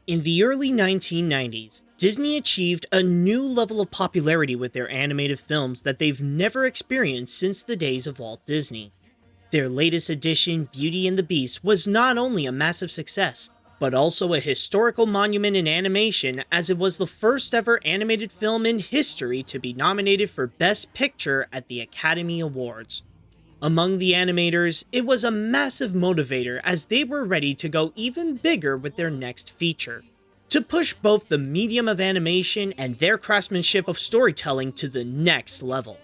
In the early 1990s, Disney achieved a new level of popularity with their animated films that they've never experienced since the days of Walt Disney. Their latest edition, Beauty and the Beast, was not only a massive success, but also a historical monument in animation, as it was the first ever animated film in history to be nominated for Best Picture at the Academy Awards. Among the animators, it was a massive motivator as they were ready to go even bigger with their next feature, to push both the medium of animation and their craftsmanship of storytelling to the next level.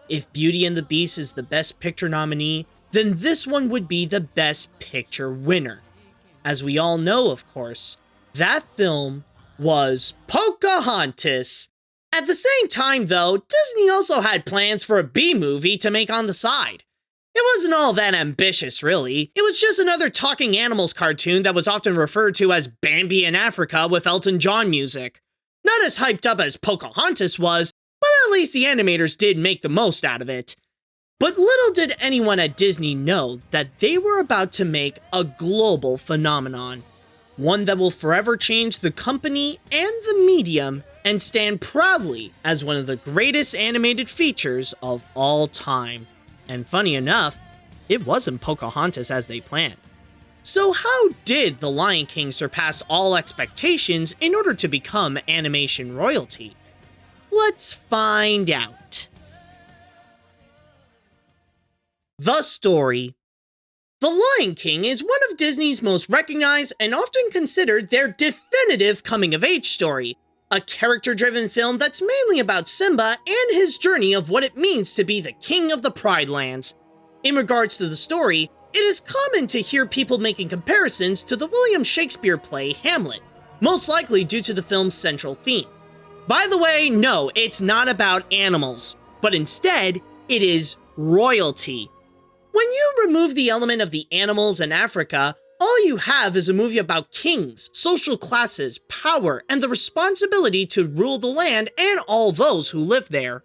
If Beauty and the Beast is the Best Picture nominee, then this one would be the Best Picture winner. As we all know, of course, that film was Pocahontas. At the same time, though, Disney also had plans for a B-movie to make on the side. It wasn't all that ambitious, really. It was just another talking animals cartoon that was often referred to as Bambi in Africa with Elton John music. Not as hyped up as Pocahontas was, but at least the animators did make the most out of it. But little did anyone at Disney know that they were about to make a global phenomenon. One that will forever change the company and the medium and stand proudly as one of the greatest animated features of all time. And funny enough, it wasn't Pocahontas as they planned. So how did The Lion King surpass all expectations in order to become animation royalty? Let's find out. The story. The Lion King is one of Disney's most recognized and often considered their definitive coming-of-age story, a character-driven film that's mainly about Simba and his journey of what it means to be the king of the Pride Lands. In regards to the story, it is common to hear people making comparisons to the William Shakespeare play Hamlet, most likely due to the film's central theme. By the way, no, it's not about animals, but instead, it is royalty. When you remove the element of the animals in Africa, all you have is a movie about kings, social classes, power, and the responsibility to rule the land and all those who live there.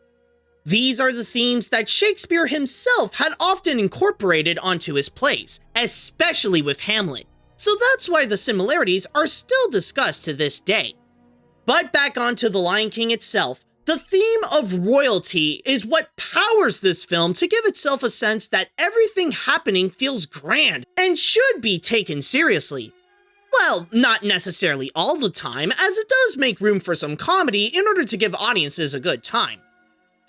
These are the themes that Shakespeare himself had often incorporated onto his plays, especially with Hamlet, so that's why the similarities are still discussed to this day. But back onto The Lion King itself, the theme of royalty is what powers this film to give itself a sense that everything happening feels grand and should be taken seriously. Well, not necessarily all the time, as it does make room for some comedy in order to give audiences a good time.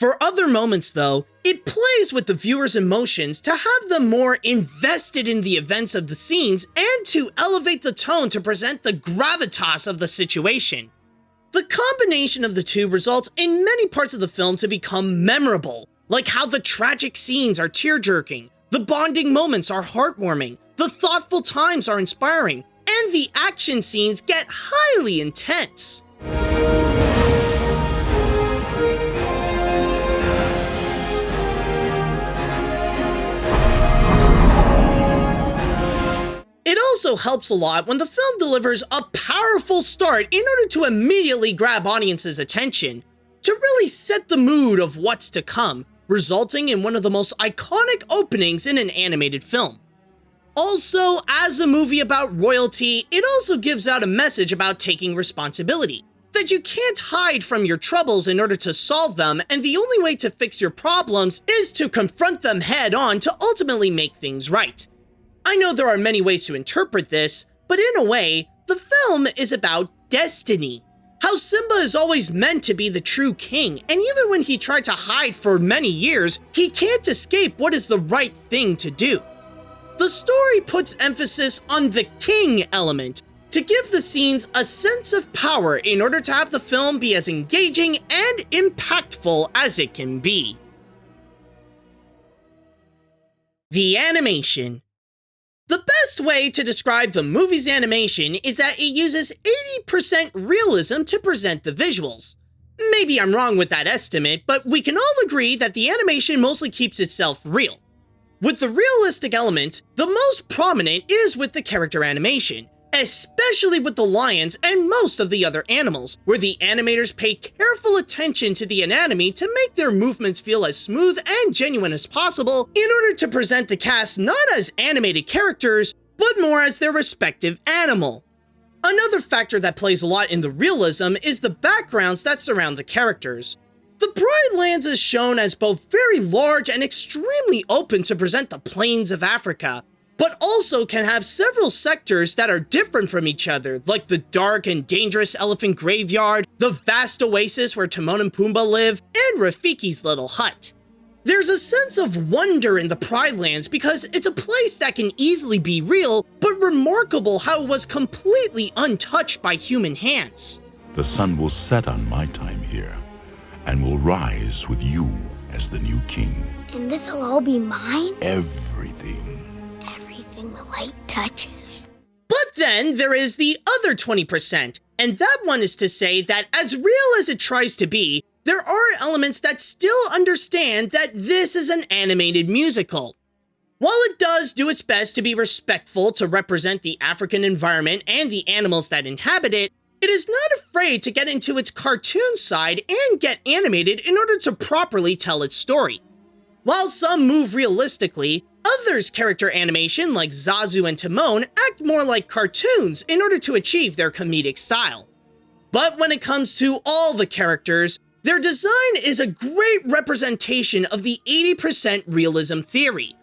For other moments, though, it plays with the viewer's emotions to have them more invested in the events of the scenes and to elevate the tone to present the gravitas of the situation. The combination of the two results in many parts of the film to become memorable, like how the tragic scenes are tear-jerking, the bonding moments are heartwarming, the thoughtful times are inspiring, and the action scenes get highly intense. It also helps a lot when the film delivers a powerful start in order to immediately grab audiences' attention, to really set the mood of what's to come, resulting in one of the most iconic openings in an animated film. Also, as a movie about royalty, it also gives out a message about taking responsibility, that you can't hide from your troubles in order to solve them, and the only way to fix your problems is to confront them head on to ultimately make things right. I know there are many ways to interpret this, but in a way, the film is about destiny. How Simba is always meant to be the true king, and even when he tried to hide for many years, he can't escape what is the right thing to do. The story puts emphasis on the king element to give the scenes a sense of power in order to have the film be as engaging and impactful as it can be. The animation. The best way to describe the movie's animation is that it uses 80% realism to present the visuals. Maybe I'm wrong with that estimate, but we can all agree that the animation mostly keeps itself real. With the realistic element, the most prominent is with the character animation, especially with the lions and most of the other animals, where the animators pay careful attention to the anatomy to make their movements feel as smooth and genuine as possible in order to present the cast not as animated characters, but more as their respective animal. Another factor that plays a lot in the realism is the backgrounds that surround the characters. The Pride Lands is shown as both very large and extremely open to present the plains of Africa, but also can have several sectors that are different from each other, like the dark and dangerous elephant graveyard, the vast oasis where Timon and Pumbaa live, and Rafiki's little hut. There's a sense of wonder in the Pride Lands because it's a place that can easily be real, but remarkable how it was completely untouched by human hands. The sun will set on my time here, and will rise with you as the new king. And this'll all be mine? Everything. Everything the light touches. But then there is the other 20%, and that one is to say that as real as it tries to be, there are elements that still understand that this is an animated musical. While it does do its best to be respectful to represent the African environment and the animals that inhabit it, it is not afraid to get into its cartoon side and get animated in order to properly tell its story. While some move realistically, others' character animation like Zazu and Timon act more like cartoons in order to achieve their comedic style. But when it comes to all the characters, their design is a great representation of the 80% realism theory.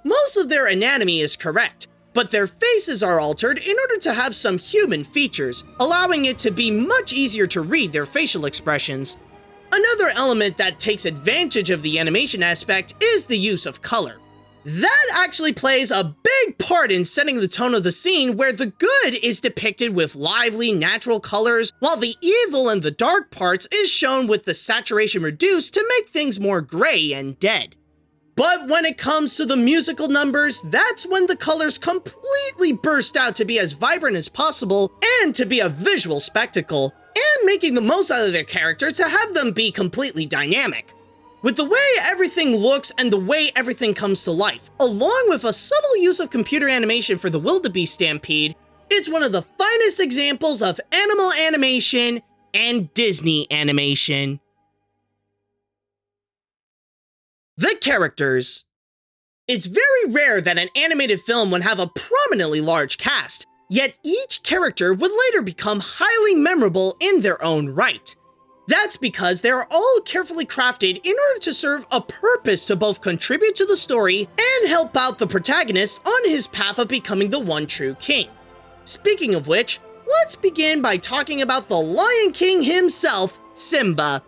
Most of their anatomy is correct, but their faces are altered in order to have some human features, allowing it to be much easier to read their facial expressions. Another element that takes advantage of the animation aspect is the use of color. That actually plays a big part in setting the tone of the scene, where the good is depicted with lively, natural colors, while the evil and the dark parts is shown with the saturation reduced to make things more gray and dead. But when it comes to the musical numbers, that's when the colors completely burst out to be as vibrant as possible and to be a visual spectacle, and making the most out of their characters to have them be completely dynamic. With the way everything looks and the way everything comes to life, along with a subtle use of computer animation for the wildebeest stampede, it's one of the finest examples of animal animation and Disney animation. The characters. It's very rare that an animated film would have a prominently large cast, yet each character would later become highly memorable in their own right. That's because they are all carefully crafted in order to serve a purpose to both contribute to the story and help out the protagonist on his path of becoming the one true king. Speaking of which, let's begin by talking about the Lion King himself, Simba.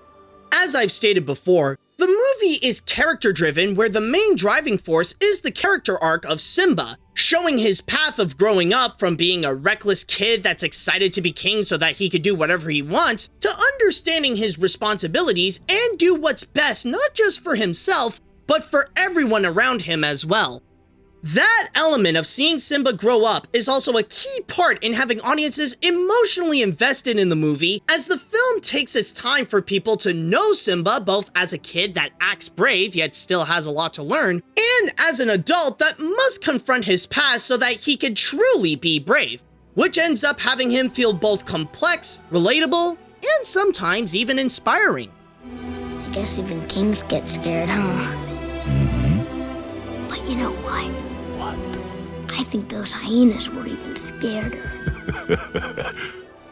As I've stated before, the movie is character-driven, where the main driving force is the character arc of Simba, showing his path of growing up from being a reckless kid that's excited to be king so that he could do whatever he wants, to understanding his responsibilities and do what's best not just for himself, but for everyone around him as well. That element of seeing Simba grow up is also a key part in having audiences emotionally invested in the movie, as the film takes its time for people to know Simba both as a kid that acts brave yet still has a lot to learn, and as an adult that must confront his past so that he can truly be brave, which ends up having him feel both complex, relatable, and sometimes even inspiring. I guess even kings get scared, huh? But you know what? I think those hyenas were even scarier.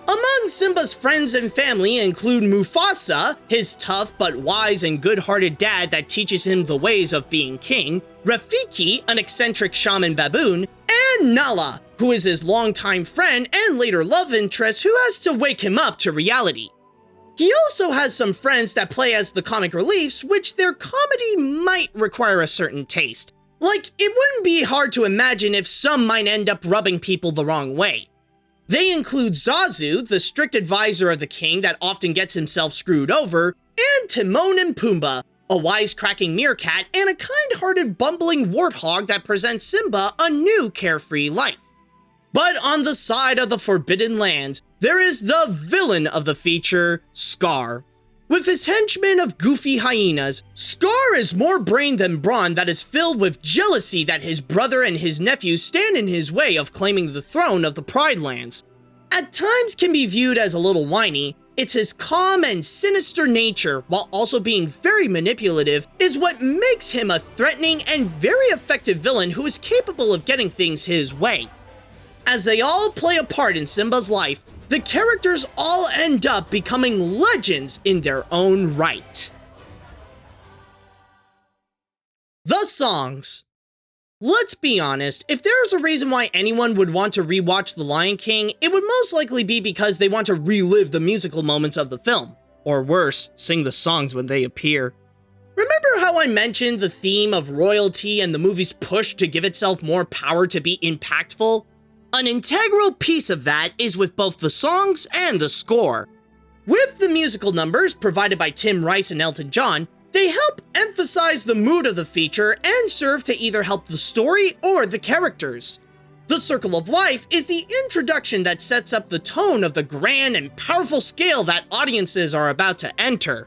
Among Simba's friends and family include Mufasa, his tough but wise and good-hearted dad that teaches him the ways of being king, Rafiki, an eccentric shaman baboon, and Nala, who is his longtime friend and later love interest who has to wake him up to reality. He also has some friends that play as the comic reliefs, which their comedy might require a certain taste. Like, it wouldn't be hard to imagine if some might end up rubbing people the wrong way. They include Zazu, the strict advisor of the king that often gets himself screwed over, and Timon and Pumbaa, a wisecracking meerkat and a kind-hearted bumbling warthog that presents Simba a new carefree life. But on the side of the Forbidden Lands, there is the villain of the feature, Scar. With his henchmen of goofy hyenas, Scar is more brain than brawn that is filled with jealousy that his brother and his nephew stand in his way of claiming the throne of the Pride Lands. At times can be viewed as a little whiny, it's his calm and sinister nature, while also being very manipulative, is what makes him a threatening and very effective villain who is capable of getting things his way. As they all play a part in Simba's life, the characters all end up becoming legends in their own right. The songs. Let's be honest, if there is a reason why anyone would want to rewatch The Lion King, it would most likely be because they want to relive the musical moments of the film. Or worse, sing the songs when they appear. Remember how I mentioned the theme of royalty and the movie's push to give itself more power to be impactful? An integral piece of that is with both the songs and the score. With the musical numbers provided by Tim Rice and Elton John, they help emphasize the mood of the feature and serve to either help the story or the characters. The Circle of Life is the introduction that sets up the tone of the grand and powerful scale that audiences are about to enter.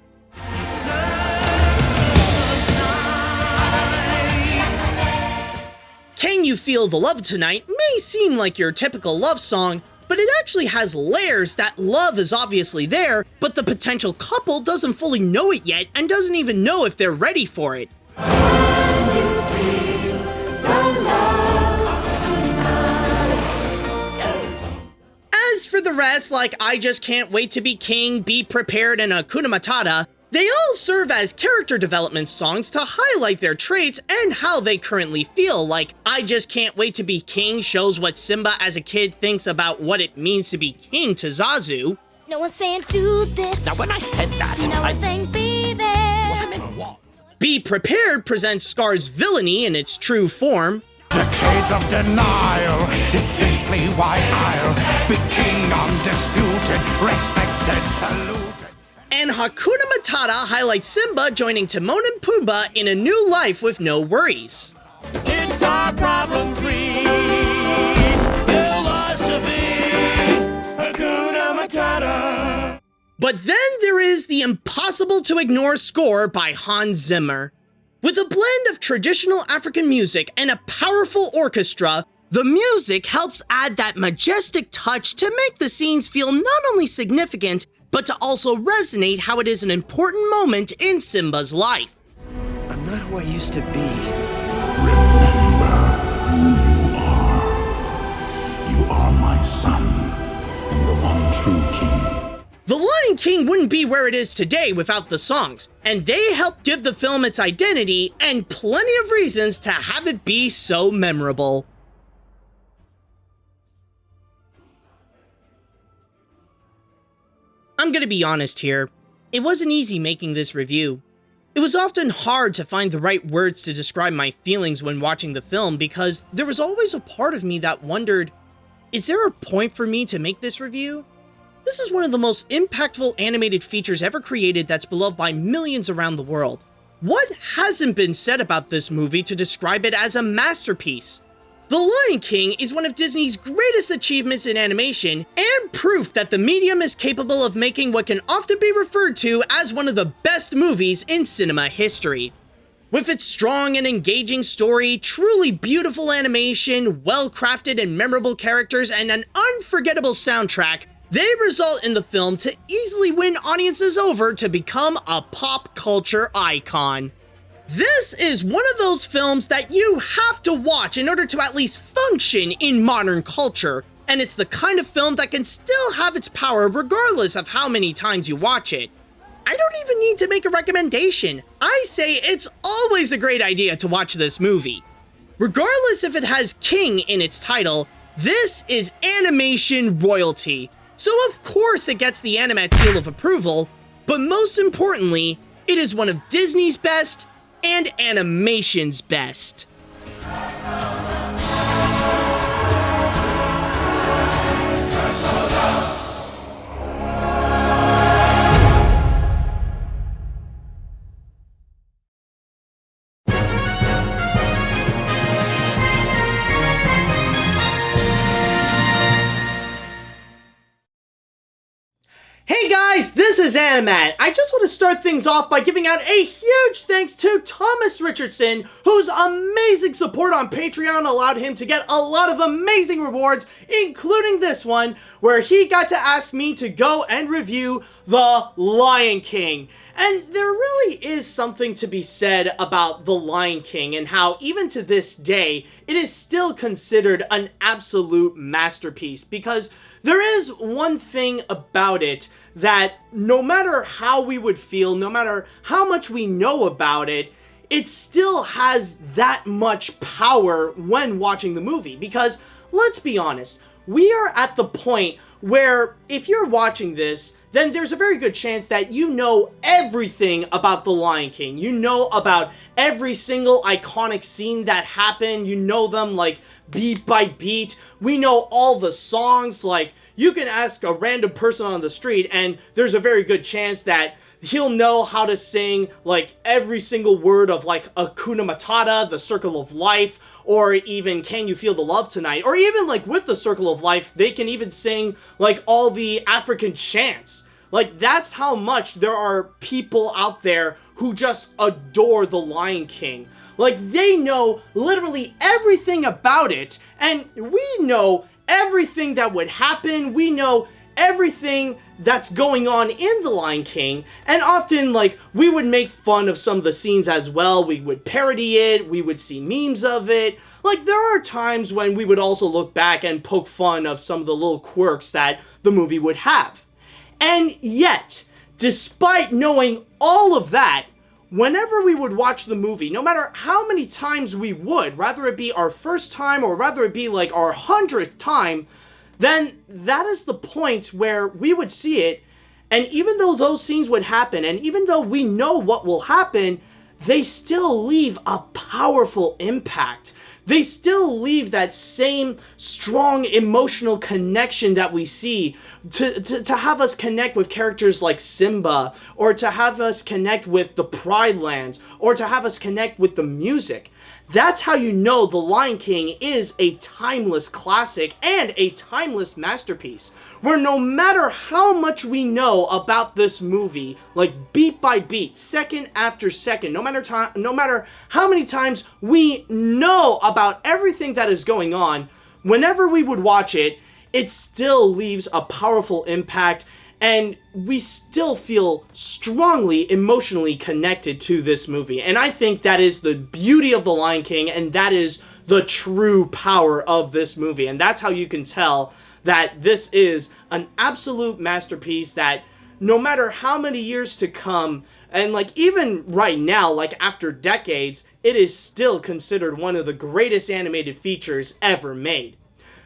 Can You Feel the Love Tonight may seem like your typical love song, but it actually has layers that love is obviously there, but the potential couple doesn't fully know it yet and doesn't even know if they're ready for it. As for the rest, like I Just Can't Wait to Be King, Be Prepared, and Hakuna Matata, they all serve as character development songs to highlight their traits and how they currently feel, like I Just Can't Wait to Be King shows what Simba as a kid thinks about what it means to be king to Zazu. No one's saying do this. Now when I said that, No one's saying be there. what I meant was... Be Prepared presents Scar's villainy in its true form. Decades of denial is simply why I'll be king undisputed, respected, saluted. And Hakuna Matata highlights Simba joining Timon and Pumbaa in a new life with no worries. It's our problem-free philosophy, Hakuna Matata. But then there is the impossible to ignore score by Hans Zimmer. With a blend of traditional African music and a powerful orchestra, the music helps add that majestic touch to make the scenes feel not only significant, but to also resonate how it is an important moment in Simba's life. I'm not who I used to be. Remember who you are. You are my son, and the one true king. The Lion King wouldn't be where it is today without the songs, and they help give the film its identity and plenty of reasons to have it be so memorable. I'm gonna be honest here, it wasn't easy making this review. It was often hard to find the right words to describe my feelings when watching the film because there was always a part of me that wondered, is there a point for me to make this review? This is one of the most impactful animated features ever created that's beloved by millions around the world. What hasn't been said about this movie to describe it as a masterpiece? The Lion King is one of Disney's greatest achievements in animation and proof that the medium is capable of making what can often be referred to as one of the best movies in cinema history. With its strong and engaging story, truly beautiful animation, well-crafted and memorable characters, and an unforgettable soundtrack, they result in the film to easily win audiences over to become a pop culture icon. This is one of those films that you have to watch in order to at least function in modern culture, and it's the kind of film that can still have its power regardless of how many times you watch it. I don't even need to make a recommendation. I say it's always a great idea to watch this movie. Regardless if it has King in its title, this is animation royalty. So of course it gets the AniMat's seal of approval, but most importantly, it is one of Disney's best and animation's best. Hey guys, this is AniMat. I just want to start things off by giving out a huge thanks to Thomas Richardson, whose amazing support on Patreon allowed him to get a lot of amazing rewards, including this one, where he got to ask me to go and review The Lion King. And there really is something to be said about The Lion King and how, even to this day, it is still considered an absolute masterpiece, because there is one thing about it that no matter how we would feel, no matter how much we know about it, it still has that much power when watching the movie. Because, let's be honest, we are at the point where if you're watching this, then there's a very good chance that you know everything about The Lion King. You know about every single iconic scene that happened. You know them like beat by beat. We know all the songs. Like, you can ask a random person on the street and there's a very good chance that he'll know how to sing like every single word of like Hakuna Matata, The Circle of Life, or even Can You Feel the Love Tonight, or even like with The Circle of Life, they can even sing like all the African chants. Like, that's how much there are people out there who just adore The Lion King. Like, they know literally everything about it, and we know everything that would happen. We know everything that's going on in The Lion King, and often, like, we would make fun of some of the scenes as well. We would parody it, we would see memes of it. Like, there are times when we would also look back and poke fun of some of the little quirks that the movie would have. And yet, despite knowing all of that, whenever we would watch the movie, no matter how many times we would, rather it be our first time or rather it be like our 100th time, then that is the point where we would see it, and even though those scenes would happen, and even though we know what will happen, they still leave a powerful impact. They still leave that same strong emotional connection that we see to have us connect with characters like Simba, or to have us connect with the Pride Lands, or to have us connect with the music. That's how you know The Lion King is a timeless classic and a timeless masterpiece, where no matter how much we know about this movie, like beat by beat, second after second, no matter how many times we know about everything that is going on, whenever we would watch it, it still leaves a powerful impact, and we still feel strongly emotionally connected to this movie. And I think that is the beauty of The Lion King, and that is the true power of this movie. And that's how you can tell that this is an absolute masterpiece that no matter how many years to come, and like even right now, like after decades, it is still considered one of the greatest animated features ever made.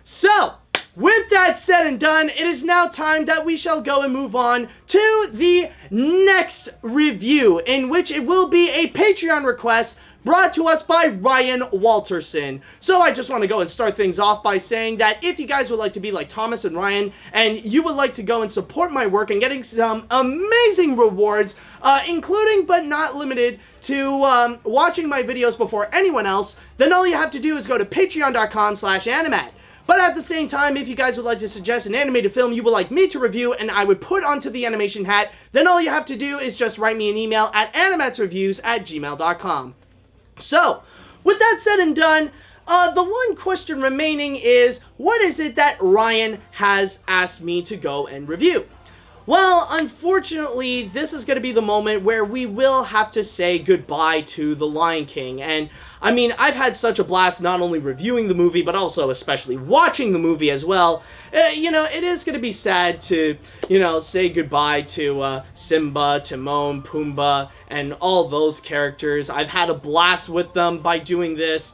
So, with that said and done, it is now time that we shall go and move on to the next review, in which it will be a Patreon request brought to us by Ryan Walterson. So I just want to go and start things off by saying that if you guys would like to be like Thomas and Ryan, and you would like to go and support my work and getting some amazing rewards, including but not limited to watching my videos before anyone else, then all you have to do is go to patreon.com/animat. But at the same time, if you guys would like to suggest an animated film you would like me to review and I would put onto the animation hat, then all you have to do is just write me an email at animatsreviews@gmail.com. So, with that said and done, the one question remaining is, what is it that Ryan has asked me to go and review? Well, unfortunately, this is going to be the moment where we will have to say goodbye to The Lion King. And, I mean, I've had such a blast not only reviewing the movie, but also especially watching the movie as well. You know, it is going to be sad to, you know, say goodbye to Simba, Timon, Pumbaa, and all those characters. I've had a blast with them by doing this.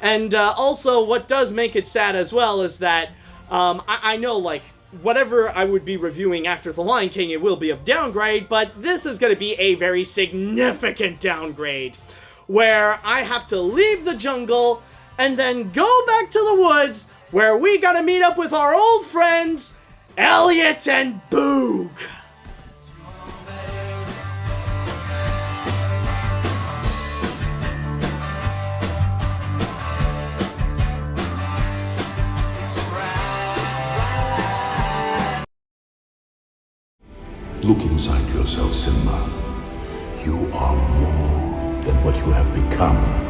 And also, what does make it sad as well is that I know, like, whatever I would be reviewing after The Lion King, it will be a downgrade, but this is going to be a very significant downgrade, where I have to leave the jungle and then go back to the woods, where we gotta meet up with our old friends, Elliot and Boog. Look inside yourself, Simba. You are more than what you have become.